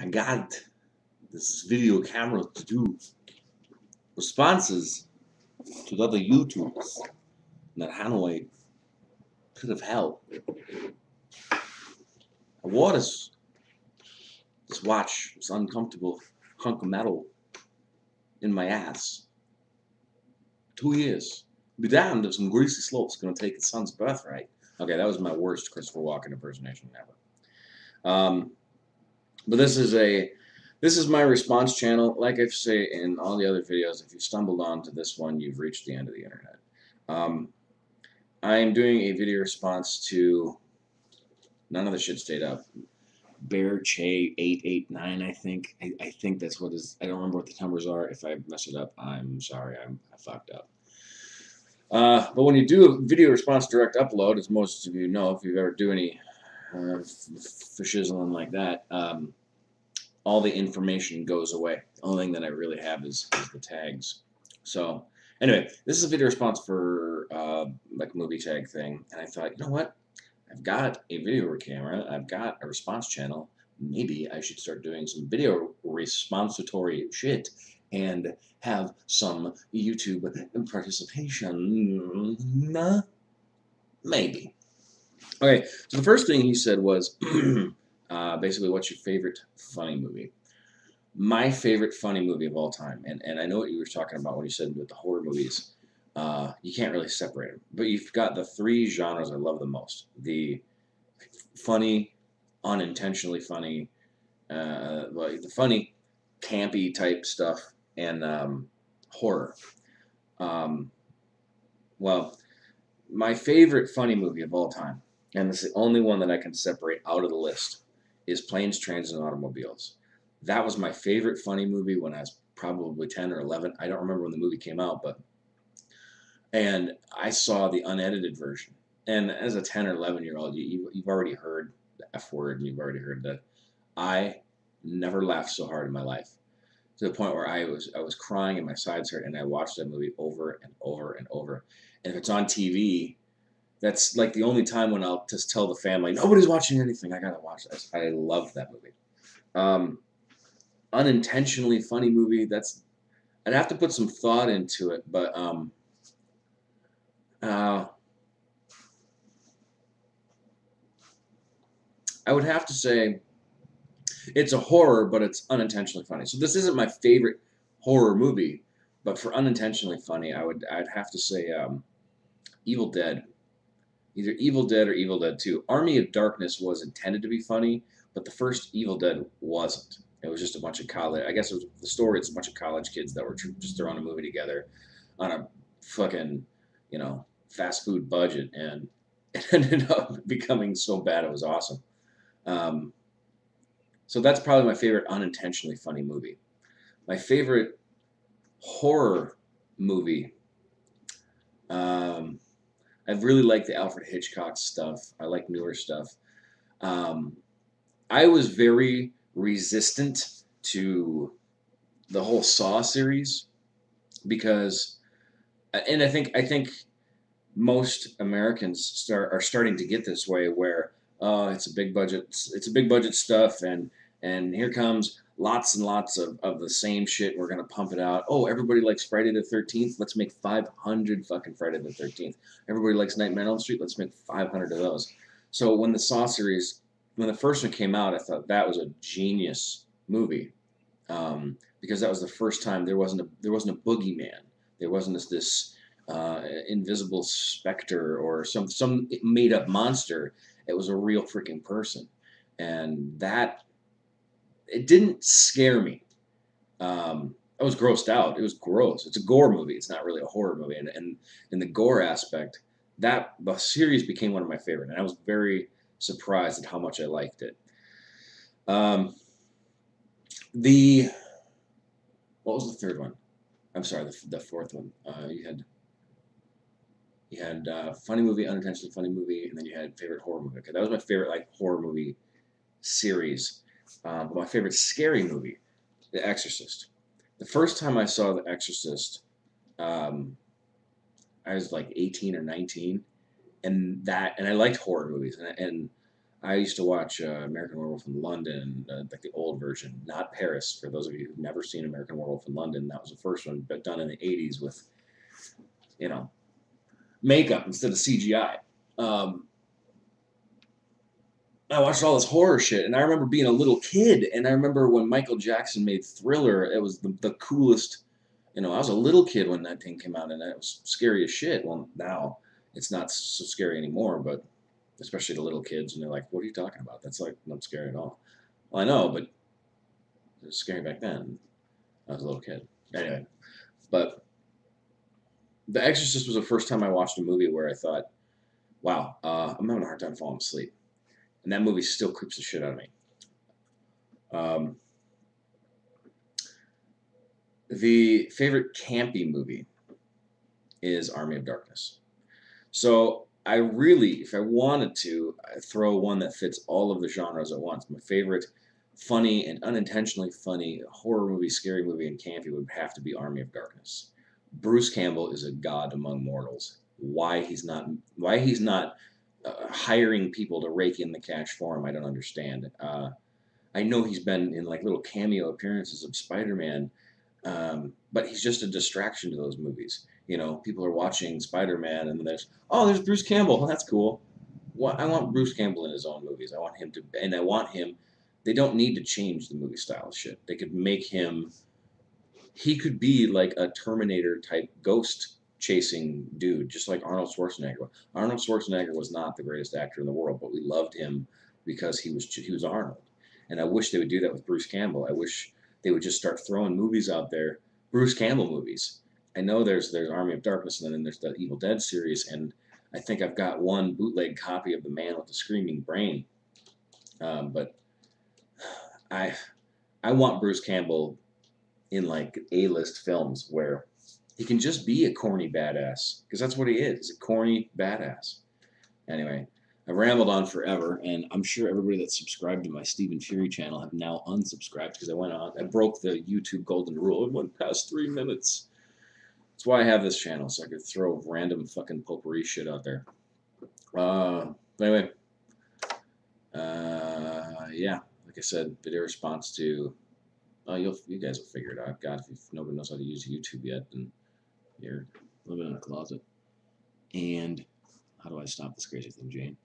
I got this video camera to do responses to the other YouTubers that Hanoi could have helped. I wore this watch, this uncomfortable hunk of metal in my ass. 2 years. Be damned if some greasy slope's gonna take his son's birthright. Okay, that was my worst Christopher Walken impersonation ever. But this is my response channel. Like I say in all the other videos, if you stumbled onto this one, you've reached the end of the internet. I am doing a video response to none of the shit stayed up. Bear Che 889, I think. I think that's what is. I don't remember what the numbers are. If I mess it up, I'm sorry. I fucked up. But when you do a video response direct upload, as most of you know, if you've ever do any fashizzling like that, all the information goes away. The only thing that I really have is the tags. So anyway, this is a video response for like a movie tag thing, and I thought, you know what? I've got a video camera. I've got a response channel. Maybe I should start doing some video responsatory shit and have some YouTube participation. Maybe. Okay, so the first thing he said was basically, what's your favorite funny movie? My favorite funny movie of all time, and I know what you were talking about when you said with the horror movies. You can't really separate them, but you've got the three genres I love the most: the funny, unintentionally funny, like the funny, campy type stuff, and horror. Well, my favorite funny movie of all time, and it's the only one that I can separate out of the list, is Planes, Trains, and Automobiles. That was my favorite funny movie when I was probably 10 or 11. I don't remember when the movie came out, and I saw the unedited version. And as a 10 or 11-year-old, you've already heard the F word, and you've already heard that. I never laughed so hard in my life, to the point where I was crying and my sides hurt, and I watched that movie over and over and over. And if it's on TV, that's like the only time when I'll just tell the family, nobody's watching anything, I gotta watch this. I love that movie. Unintentionally funny movie, I'd have to put some thought into it, but I would have to say it's a horror, but it's unintentionally funny. So this isn't my favorite horror movie, but for unintentionally funny, I'd have to say Evil Dead. Either Evil Dead or Evil Dead 2. Army of Darkness was intended to be funny, but the first Evil Dead wasn't. It was just a bunch of college. I guess it was the story. It's a bunch of college kids that were just throwing a movie together on a fucking, fast food budget, and it ended up becoming so bad it was awesome. So that's probably my favorite unintentionally funny movie. My favorite horror movie. I really like the Alfred Hitchcock stuff. I like newer stuff. I was very resistant to the whole Saw series because, and I think most Americans are starting to get this way where it's a big budget stuff, and here comes lots and lots of the same shit. We're gonna pump it out. Oh, everybody likes Friday the 13th. Let's make 500 fucking Friday the 13th. Everybody likes Nightmare on Elm Street. Let's make 500 of those. So when the Saw series, when the first one came out, I thought that was a genius movie, because that was the first time there wasn't a boogeyman. There wasn't this invisible specter or some made up monster. It was a real freaking person, and that it didn't scare me. I was grossed out. It was gross. It's a gore movie. It's not really a horror movie, and in the gore aspect, that the series became one of my favorite, and I was very surprised at how much I liked it. The What was the third one? I'm sorry, the fourth one. You had funny movie, unintentionally funny movie, and then you had favorite horror movie. Okay, that was my favorite horror movie series. But my favorite scary movie, The Exorcist. The first time I saw The Exorcist, I was like 18 or 19, and I liked horror movies, and I used to watch American Werewolf in London, like the old version, not Paris. For those of you who've never seen American Werewolf in London, that was the first one, but done in the '80s with, you know, makeup instead of CGI. Um, I watched all this horror shit, and I remember being a little kid, and I remember when Michael Jackson made Thriller, it was the coolest. I was a little kid when that thing came out, and it was scary as shit. Well, now it's not so scary anymore, but especially to little kids, and they're like, "What are you talking about? That's like not scary at all." Well, I know, but it was scary back then. I was a little kid. Anyway, but The Exorcist was the first time I watched a movie where I thought, "Wow, I'm having a hard time falling asleep," and that movie still creeps the shit out of me. Um, the favorite campy movie is Army of Darkness. So I really, if I wanted to, I throw one that fits all of the genres at once. My favorite funny and unintentionally funny horror movie, scary movie, and campy would have to be Army of Darkness. Bruce Campbell is a god among mortals. Why he's not hiring people to rake in the cash for him, I don't understand. I know he's been in like little cameo appearances of Spider-Man, but he's just a distraction to those movies. People are watching Spider-Man, and then there's Bruce Campbell. Well, that's cool. I want Bruce Campbell in his own movies. I want him to, and I want him. They don't need to change the movie style shit. They could make him. He could be like a Terminator type ghost chasing dude, just like Arnold Schwarzenegger. Arnold Schwarzenegger was not the greatest actor in the world, but we loved him because he was Arnold. And I wish they would do that with Bruce Campbell. I wish they would just start throwing movies out there, Bruce Campbell movies. I know there's Army of Darkness, and then there's the Evil Dead series, and I think I've got one bootleg copy of The Man with the Screaming Brain. But I I want Bruce Campbell in like A-list films where he can just be a corny badass, because that's what he is. He's a corny badass. Anyway, I've rambled on forever, and I'm sure everybody that's subscribed to my Stephen Fury channel have now unsubscribed because I broke the YouTube golden rule. It went past 3 minutes. That's why I have this channel, so I could throw random fucking potpourri shit out there. But anyway, yeah, like I said, video response to. Oh, you guys will figure it out. God, if nobody knows how to use YouTube yet, then you're living in a closet. And how do I stop this crazy thing, Jane?